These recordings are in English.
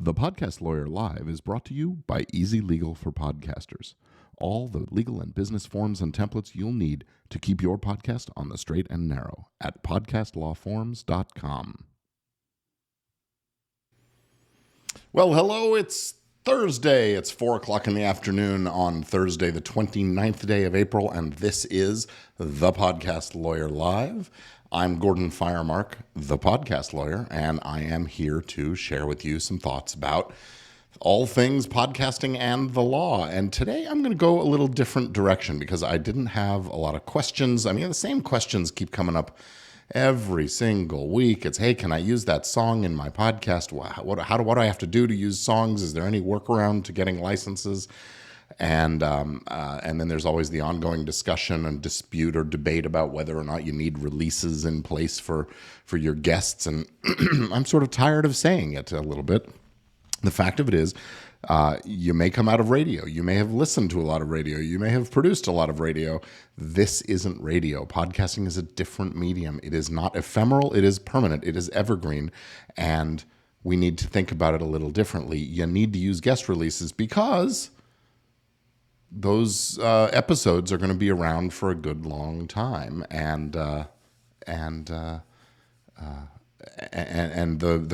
The Podcast Lawyer Live is brought to you by Easy Legal for Podcasters. All the legal and business forms and templates you'll need to keep your podcast on the straight and narrow at podcastlawforms.com. Well, hello, it's Thursday. It's 4 o'clock in the afternoon on Thursday, the 29th day of April, and this is The Podcast Lawyer Live. I'm Gordon Firemark, the podcast lawyer, and I am here to share with you some thoughts about all things podcasting and the law. And today I'm going to go a little different direction because I didn't have a lot of questions. I mean, the same questions keep coming up every single week. It's, hey, can I use that song in my podcast? What do I have to do to use songs? Is there any workaround to getting licenses? And then there's always the ongoing discussion and dispute or debate about whether or not you need releases in place for your guests. And I'm sort of tired of saying it a little bit. The fact of it is, you may come out of radio. You may have listened to a lot of radio. You may have produced a lot of radio. This isn't radio. Podcasting is a different medium. It is not ephemeral. It is permanent. It is evergreen. And we need to think about it a little differently. You need to use guest releases because those episodes are going to be around for a good long time, and the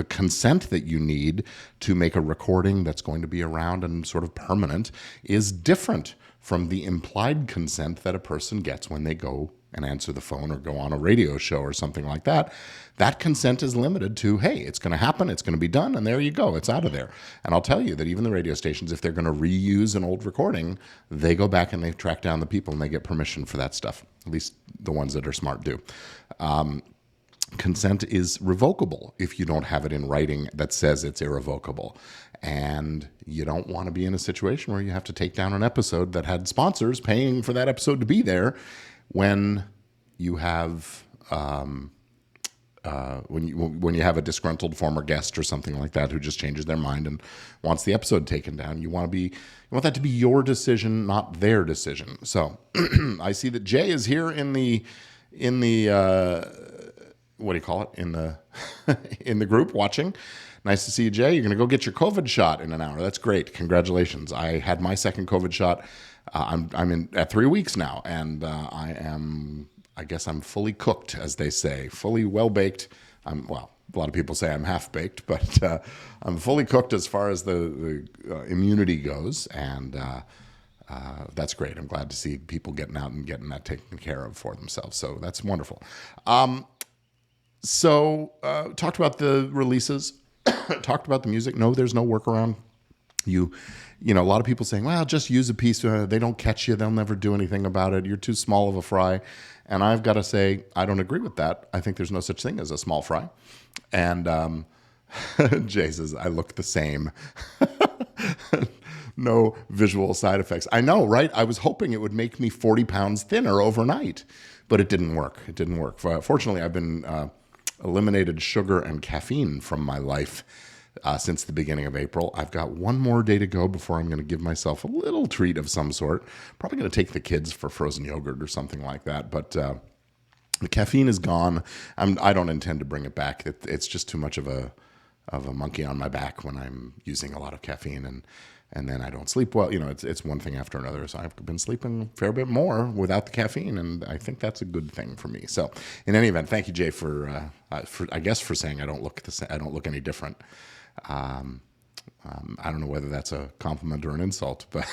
consent that you need to make a recording that's going to be around and sort of permanent is different from the implied consent that a person gets when they go and answer the phone or go on a radio show or something like that. That consent is limited to, hey, it's going to happen, it's going to be done, and there you go, it's out of there. And I'll tell you that even the radio stations, if they're going to reuse an old recording, they go back and they track down the people and they get permission for that stuff. At least the ones that are smart do. Consent is revocable if you don't have it in writing that says it's irrevocable. And you don't want to be in a situation where you have to take down an episode that had sponsors paying for that episode to be there when you have when you have a disgruntled former guest or something like that who just changes their mind and wants the episode taken down. You want that to be your decision, not their decision. So I see that Jay is here in the what do you call it, in the in the group watching. Nice to see you, Jay. You're going to go get your COVID shot in an hour. That's great. Congratulations. I had my second COVID shot. I'm in at 3 weeks now, and I guess I'm fully cooked, as they say, fully well-baked. A lot of people say I'm half-baked, but I'm fully cooked as far as the immunity goes, and that's great. I'm glad to see people getting out and getting that taken care of for themselves, so that's wonderful. Talked about the releases, talked about the music. No, there's no workaround. You know, a lot of people saying, well, just use a piece. They don't catch you. They'll never do anything about it. You're too small of a fry. And I've got to say, I don't agree with that. I think there's no such thing as a small fry. And Jay says, I look the same. No visual side effects. I know, right? I was hoping it would make me 40 pounds thinner overnight, but it didn't work. It didn't work. Fortunately, I've been eliminated sugar and caffeine from my life since the beginning of April. I've got one more day to go before I'm going to give myself a little treat of some sort. Probably going to take the kids for frozen yogurt or something like that. But the caffeine is gone. I don't intend to bring it back. It's just too much of a monkey on my back when I'm using a lot of caffeine, and then I don't sleep well. You know, it's one thing after another. So I've been sleeping a fair bit more without the caffeine, and I think that's a good thing for me. So in any event, thank you, Jay, for saying I don't look any different. I don't know whether that's a compliment or an insult, but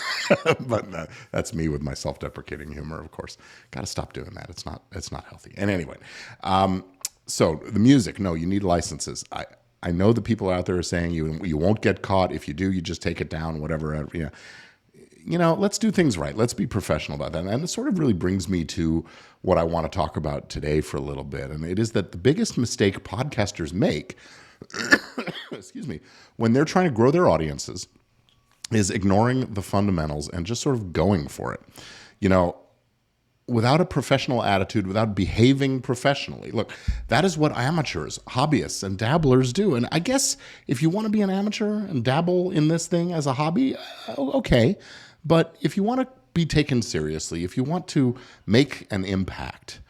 that's me with my self-deprecating humor, of course. Got to stop doing that. It's not healthy. And anyway, so the music, no, you need licenses. I know the people out there are saying you won't get caught. If you do, you just take it down, whatever. You know, let's do things right. Let's be professional about that. And it sort of really brings me to what I want to talk about today for a little bit. And it is that the biggest mistake podcasters make excuse me, when they're trying to grow their audiences is ignoring the fundamentals and just sort of going for it. You know, without a professional attitude, without behaving professionally. Look, that is what amateurs, hobbyists, and dabblers do. And I guess if you want to be an amateur and dabble in this thing as a hobby, okay. But if you want to be taken seriously, if you want to make an impact,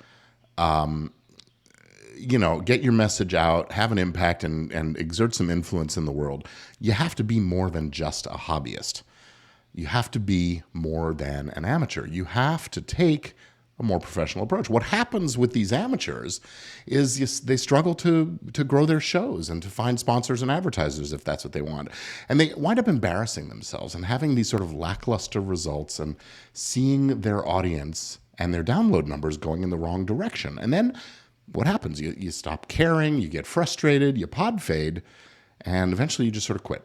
get your message out, have an impact, and exert some influence in the world, you have to be more than just a hobbyist. You have to be more than an amateur. You have to take a more professional approach. What happens with these amateurs is they struggle to grow their shows and to find sponsors and advertisers if that's what they want. And they wind up embarrassing themselves and having these sort of lackluster results and seeing their audience and their download numbers going in the wrong direction. And then what happens? You stop caring, you get frustrated, you pod fade, and eventually you just sort of quit.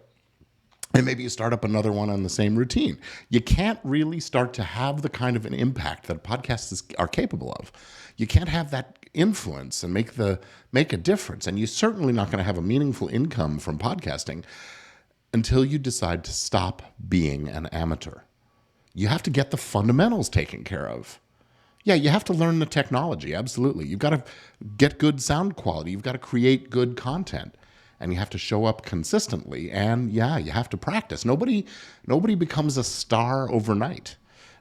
And maybe you start up another one on the same routine. You can't really start to have the kind of an impact that podcasts are capable of. You can't have that influence and make a difference. And you're certainly not going to have a meaningful income from podcasting until you decide to stop being an amateur. You have to get the fundamentals taken care of. Yeah, you have to learn the technology, absolutely. You've got to get good sound quality. You've got to create good content. And you have to show up consistently. And yeah, you have to practice. Nobody becomes a star overnight.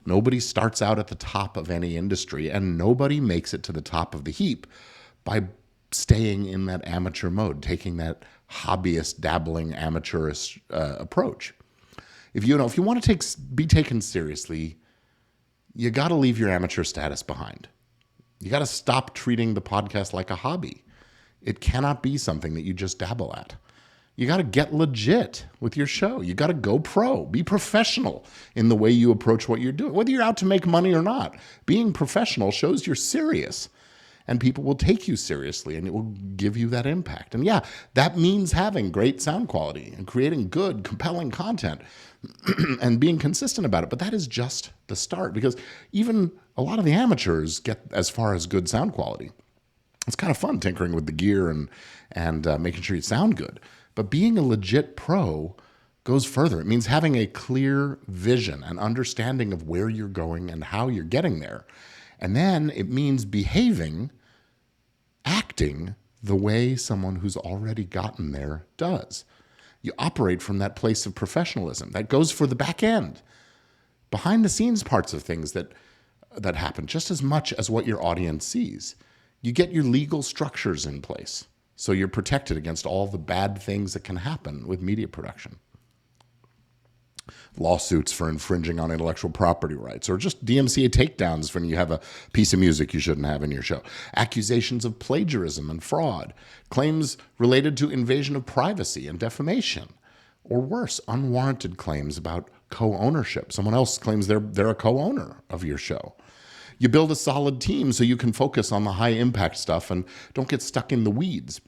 Nobody starts out at the top of any industry, and nobody makes it to the top of the heap by staying in that amateur mode, taking that hobbyist, dabbling, amateurish approach. If you want to be taken seriously, you got to leave your amateur status behind. You got to stop treating the podcast like a hobby. It cannot be something that you just dabble at. You got to get legit with your show. You got to go pro. Be professional in the way you approach what you're doing. Whether you're out to make money or not, being professional shows you're serious. And people will take you seriously, and it will give you that impact. And yeah, that means having great sound quality and creating good, compelling content and being consistent about it. But that is just the start, because even a lot of the amateurs get as far as good sound quality. It's kind of fun tinkering with the gear and making sure you sound good. But being a legit pro goes further. It means having a clear vision and understanding of where you're going and how you're getting there. And then it means acting the way someone who's already gotten there does. You operate from that place of professionalism. That goes for the back end, behind the scenes parts of things that happen just as much as what your audience sees. You get your legal structures in place so you're protected against all the bad things that can happen with media production. Lawsuits for infringing on intellectual property rights, or just DMCA takedowns when you have a piece of music you shouldn't have in your show. Accusations of plagiarism and fraud, claims related to invasion of privacy and defamation, or worse, unwarranted claims about co-ownership. Someone else claims they're a co-owner of your show. You build a solid team so you can focus on the high impact stuff and don't get stuck in the weeds.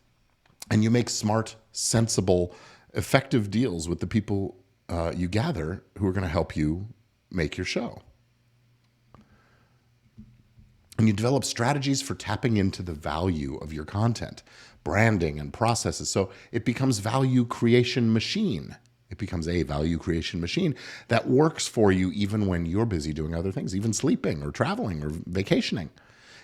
And you make smart, sensible, effective deals with the people you gather who are going to help you make your show. And you develop strategies for tapping into the value of your content, branding and processes. So it becomes value creation machine. It becomes a value creation machine that works for you even when you're busy doing other things, even sleeping or traveling or vacationing.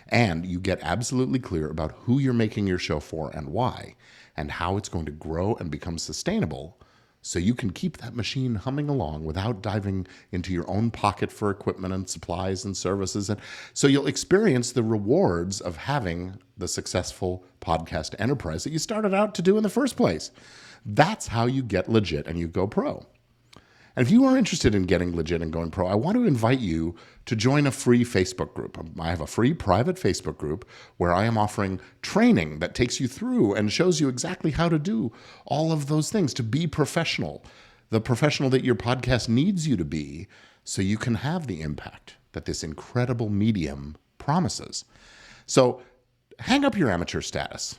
And you get absolutely clear about who you're making your show for and why, and how it's going to grow and become sustainable, so you can keep that machine humming along without diving into your own pocket for equipment and supplies and services. And so you'll experience the rewards of having the successful podcast enterprise that you started out to do in the first place. That's how you get legit and you go pro. And if you are interested in getting legit and going pro, I want to invite you to join a free Facebook group. I have a free private Facebook group where I am offering training that takes you through and shows you exactly how to do all of those things to be professional, the professional that your podcast needs you to be, so you can have the impact that this incredible medium promises. So hang up your amateur status.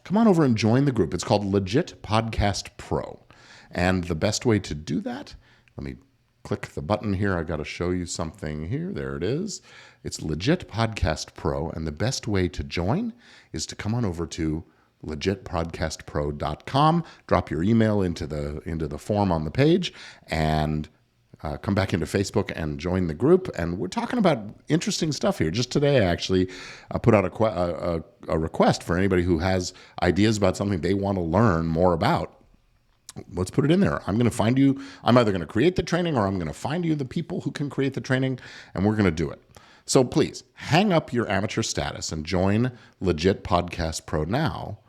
Come on over and join the group. It's called Legit Podcast Pro. And the best way to do that, let me click the button here. I got to show you something here. There it is. It's Legit Podcast Pro. And the best way to join is to come on over to legitpodcastpro.com, drop your email into the form on the page, and come back into Facebook and join the group. And we're talking about interesting stuff here. Just today, I actually put out a request for anybody who has ideas about something they want to learn more about. Let's put it in there. I'm going to find you. I'm either going to create the training or I'm going to find you the people who can create the training, and we're going to do it. So please hang up your amateur status and join Legit Podcast Pro now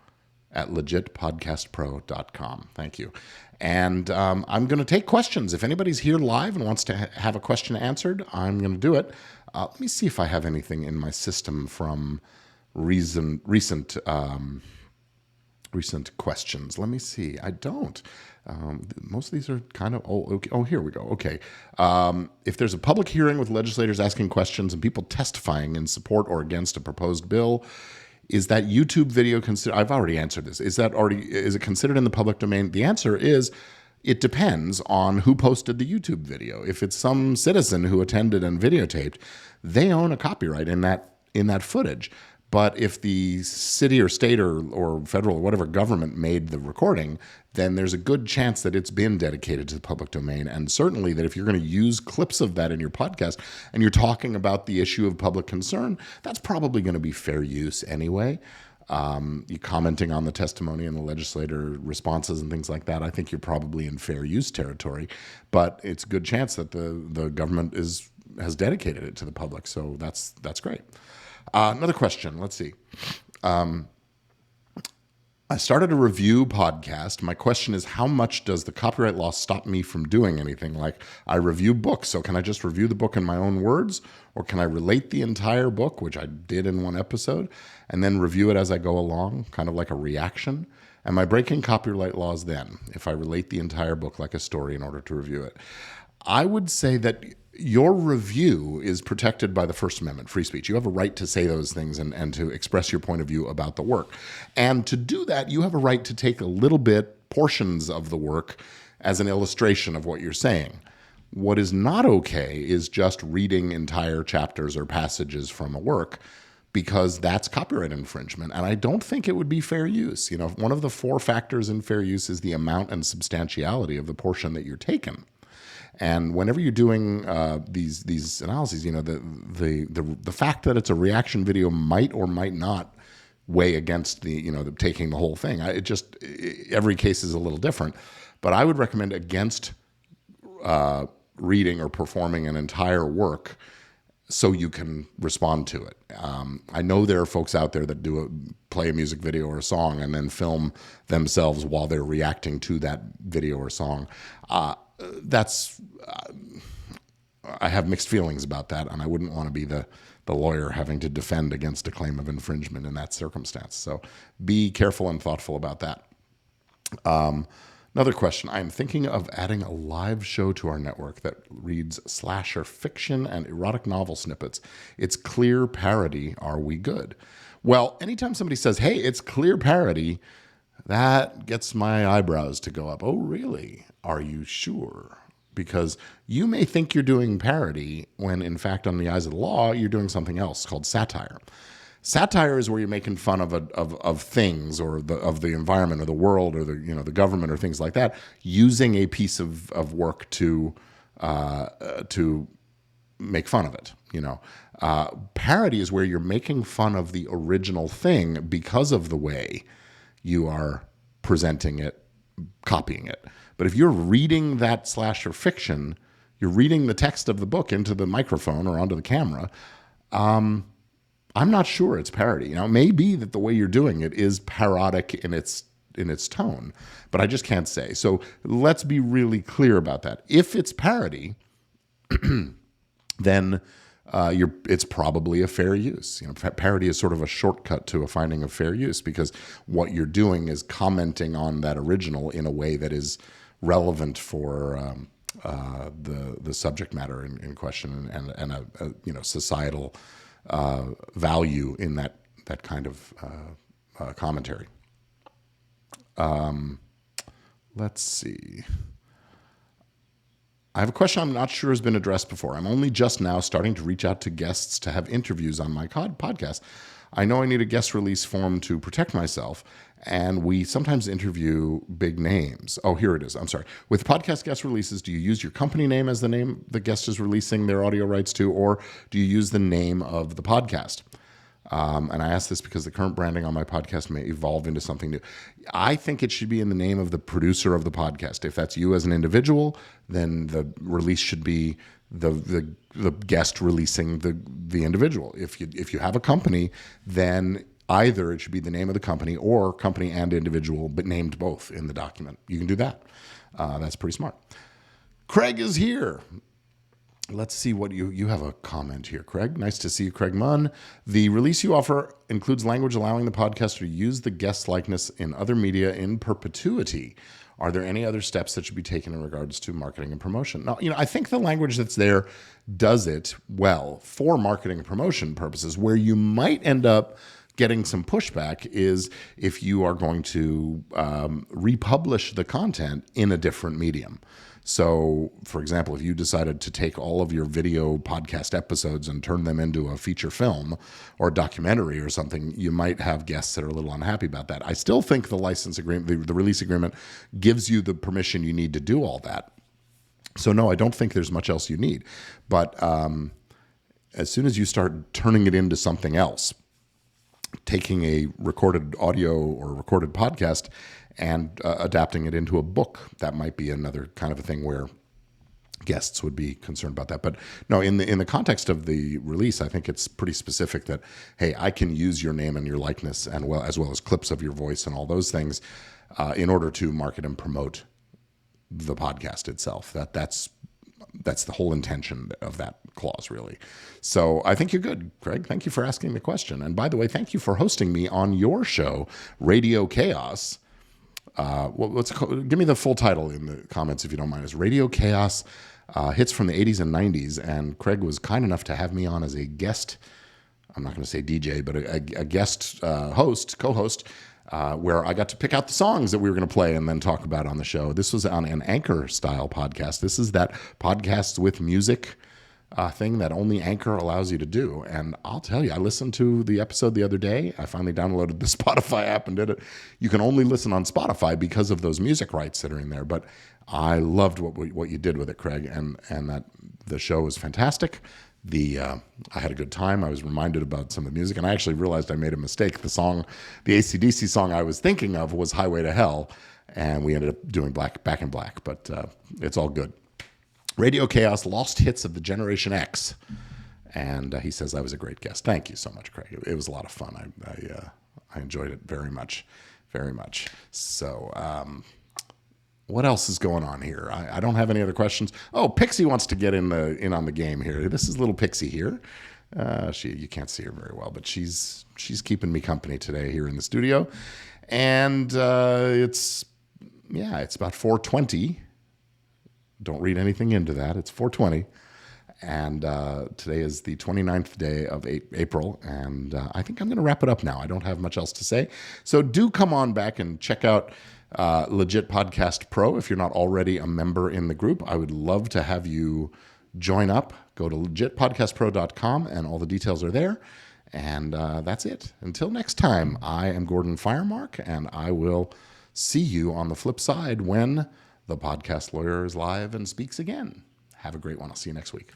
at legitpodcastpro.com. Thank you. And I'm going to take questions. If anybody's here live and wants to have a question answered, I'm going to do it. Let me see if I have anything in my system from recent questions. Let me see. I don't. Most of these are kind of, okay. Oh, here we go. Okay. If there's a public hearing with legislators asking questions and people testifying in support or against a proposed bill, is that YouTube video considered? I've already answered this. Is it considered in the public domain? The answer is it depends on who posted the YouTube video. If it's some citizen who attended and videotaped, they own a copyright in that footage. But if the city or state or federal or whatever government made the recording, then there's a good chance that it's been dedicated to the public domain. And certainly that if you're going to use clips of that in your podcast and you're talking about the issue of public concern, that's probably going to be fair use anyway. You commenting on the testimony and the legislator responses and things like that, I think you're probably in fair use territory. But it's a good chance that the government has dedicated it to the public. So that's great. Another question. Let's see. I started a review podcast. My question is, how much does the copyright law stop me from doing anything? Like, I review books, so can I just review the book in my own words? Or can I relate the entire book, which I did in one episode, and then review it as I go along, kind of like a reaction? Am I breaking copyright laws then, if I relate the entire book like a story in order to review it? I would say that your review is protected by the First Amendment, free speech. You have a right to say those things and to express your point of view about the work. And to do that, you have a right to take a little bit, portions of the work, as an illustration of what you're saying. What is not okay is just reading entire chapters or passages from a work, because that's copyright infringement. And I don't think it would be fair use. You know, one of the 4 factors in fair use is the amount and substantiality of the portion that you're taking. And whenever you're doing these analyses, you know, the fact that it's a reaction video might or might not weigh against the taking the whole thing. Every case is a little different, but I would recommend against reading or performing an entire work so you can respond to it. I know there are folks out there that play a music video or a song and then film themselves while they're reacting to that video or song. I have mixed feelings about that, and I wouldn't want to be the lawyer having to defend against a claim of infringement in that circumstance. So be careful and thoughtful about that. Another question. I'm thinking of adding a live show to our network that reads slasher fiction and erotic novel snippets. It's clear parody. Are we good? Well, anytime somebody says, hey, it's clear parody, that gets my eyebrows to go up. Oh, really? Are you sure? Because you may think you're doing parody when, in fact, on the eyes of the law, you're doing something else called satire. Satire is where you're making fun of things or of the environment or the world or the government or things like that, using a piece of work to make fun of it. Parody is where you're making fun of the original thing because of the way you are presenting it, copying it. But if you're reading that slasher fiction, you're reading the text of the book into the microphone or onto the camera, I'm not sure it's parody. It may be that the way you're doing it is parodic in its tone, but I just can't say. So let's be really clear about that. If it's parody, then it's probably a fair use. Parody is sort of a shortcut to a finding of fair use, because what you're doing is commenting on that original in a way that is relevant for the subject matter in question and a societal value in that kind of commentary. Let's see. I have a question I'm not sure has been addressed before. I'm only just now starting to reach out to guests to have interviews on my podcast. I know I need a guest release form to protect myself, and we sometimes interview big names. Oh, here it is. I'm sorry. With podcast guest releases, do you use your company name as the name the guest is releasing their audio rights to, or do you use the name of the podcast? And I ask this because the current branding on my podcast may evolve into something new. I think it should be in the name of the producer of the podcast. If that's you as an individual, then the release should be the guest releasing the individual. If you have a company, then either it should be the name of the company or company and individual, but named both in the document. You can do that. That's pretty smart. Craig is here. Let's see what you have a comment here, Craig. Nice to see you, Craig Munn. The release you offer includes language allowing the podcaster to use the guest likeness in other media in perpetuity. Are there any other steps that should be taken in regards to marketing and promotion? Now, I think the language that's there does it well for marketing and promotion purposes. Where you might end up getting some pushback is if you are going to republish the content in a different medium. So, for example, if you decided to take all of your video podcast episodes and turn them into a feature film or a documentary or something, you might have guests that are a little unhappy about that. I still think the license agreement, the release agreement, gives you the permission you need to do all that. So, no, I don't think there's much else you need. But as soon as you start turning it into something else, taking a recorded audio or recorded podcast and adapting it into a book, that might be another kind of a thing where guests would be concerned about that. But no, in the context of the release, I think it's pretty specific that, hey, I can use your name and your likeness and as well as clips of your voice and all those things in order to market and promote the podcast itself. That's the whole intention of that clause, really. So I think you're good, Craig. Thank you for asking the question. And by the way, thank you for hosting me on your show, Radio Chaos. Give me the full title in the comments if you don't mind. It's Radio Chaos, hits from the 80s and 90s. And Craig was kind enough to have me on as a guest. I'm not going to say DJ, but a guest co-host, where I got to pick out the songs that we were going to play and then talk about on the show. This was on an Anchor-style podcast. This is that podcasts with music thing that only Anchor allows you to do. And I'll tell you, I listened to the episode the other day. I finally downloaded the Spotify app and did it. You can only listen on Spotify because of those music rights that are in there. But I loved what you did with it, Craig, and that the show was fantastic. I had a good time. I was reminded about some of the music, and I actually realized I made a mistake. The AC/DC song I was thinking of was Highway to Hell, and we ended up doing Back in Black, but it's all good. Radio Chaos, Lost Hits of the Generation X. And he says I was a great guest. Thank you so much, Craig. It was a lot of fun. I enjoyed it very much, very much. So what else is going on here? I don't have any other questions. Oh, Pixie wants to get in on the game here. This is little Pixie here. You can't see her very well, but she's keeping me company today here in the studio. And it's about 4:20. Don't read anything into that. It's 4:20. And today is the 29th day of April. And I think I'm going to wrap it up now. I don't have much else to say. So do come on back and check out Legit Podcast Pro if you're not already a member in the group. I would love to have you join up. Go to legitpodcastpro.com and all the details are there. And that's it. Until next time, I am Gordon Firemark, and I will see you on the flip side when the Podcast Lawyer is live and speaks again. Have a great one. I'll see you next week.